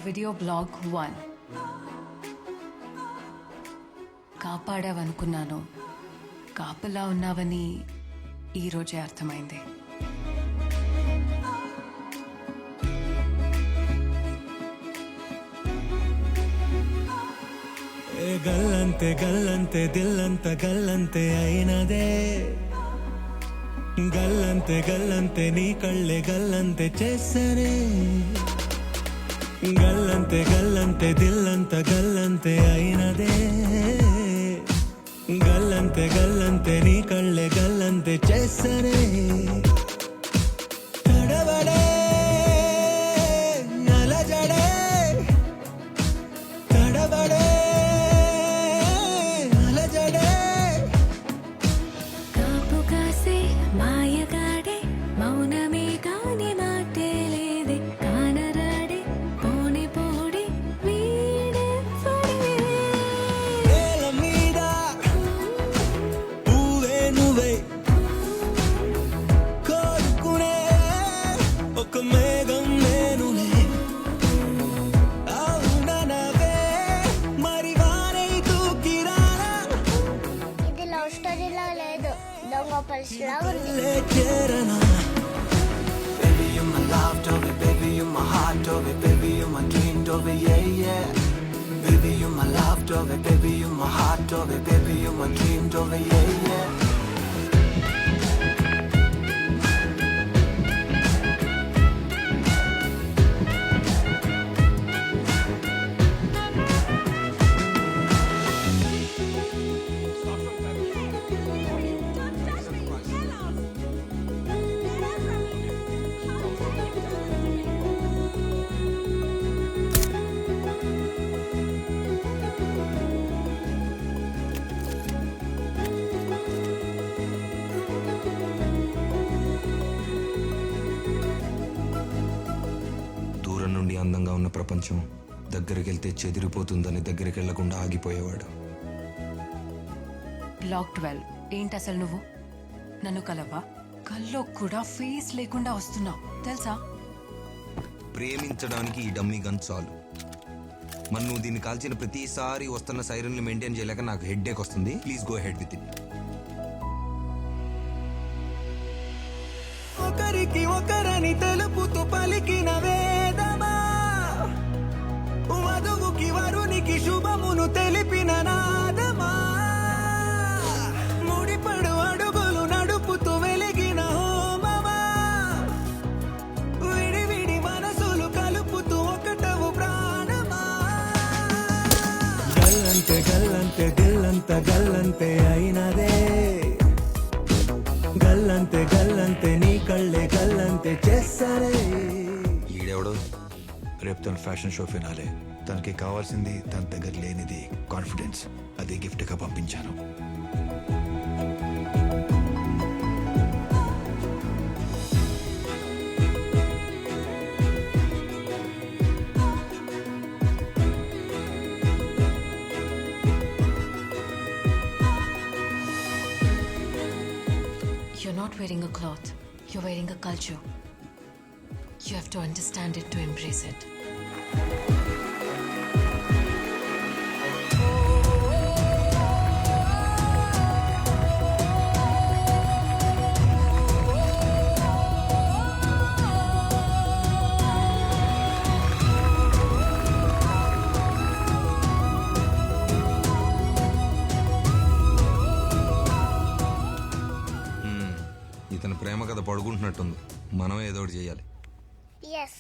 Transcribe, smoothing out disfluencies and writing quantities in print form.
Video blog 1 కాపాడావనుకున్నాను, కాపలా ఉన్నావని ఈరోజే అర్థమైంది. గల్లంతే గల్లంతే దిల్లంత గల్లంతే అయినదే, గల్లంతే గల్లంతే నీ కళ్ళే గల్లంతే చేసనే, గల్లంతే గల్లంతే దిల్లంత గల్లంతే అయినదే, గల్లంతే గల్లంతే నీ కళ్ళే గల్లంతే చేసనే. తడబడే అలజడే తడబడే కాపు కాసే మాయగాడే మౌనమే కాని మాటే లేదే, కానరాడే పోని పోడి వీడే నేల మీద పువ్వే నువ్వే కోరుకునే ఒక మేఘం నేనులే, అవుననవే మరి వానై దూకిరానా ఇది లవ్ స్టోరీలా లేదు, దొంగ పరిస్థితిలా ఉంది. చేరనా. Baby, you my love, Dovey. Baby, you my heart, Dovey. Baby, you my dream, Dovey. Yeah, yeah. Baby, you my love, Dovey. Baby, you my heart, Dovey. Baby, you my dream, Dovey. Yeah, yeah. దూరం నుండి అందంగా ఉన్న ప్రపంచం దగ్గరికి వెళ్తే చెదిరిపోతుందని దగ్గరికి వెళ్లకుండా ఆగిపోయేవాడు. Blog 12 ఏంటి అసలు నువ్వు నన్ను కలవా? కల్లో కూడా ఫేస్ లేకుండా వస్తున్నావు తెలుసా? ప్రేమించడానికి ఈ డమ్మీ గన్ చాలు. మరి నువ్వు దీన్ని కాల్చిన ప్రతిసారి వస్తున్న సైరన్లు మెయింటైన్ చేయలేక నాకు హెడ్ఏక్ వస్తుంది. Please go head with it. ఒకరికి ఒకరని తెలుపుతూ పలికిన వేదమా, వధువుకి వరునికి శుభమును తెలిపిన నాదమా, ముడిపడు అడుగులు నడుపుతూ వెలిగిన హోమమా, విడి విడి మనసులు కలుపుతూ ఒకటవు ప్రాణమా. గల్లంతే గల్లంతే దిల్లంత గల్లంతే అయినదే, గల్లంతే గల్లంతే నీ కళ్ళే గల్లంతే చేసరే. ఈడెవడో రేపు తన ఫ్యాషన్ షో ఫినాలే. తనకి కావాల్సింది తన దగ్గర లేనిది కాన్ఫిడెన్స్. అది గిఫ్ట్గా పంపించాను. You're not wearing a cloth, you're wearing a culture. You have to understand it to embrace it. ఇతని ప్రేమ కథ పడుకుంటున్నట్టుంది. మనం ఏదో ఒకటి చేయాలి. ఎస్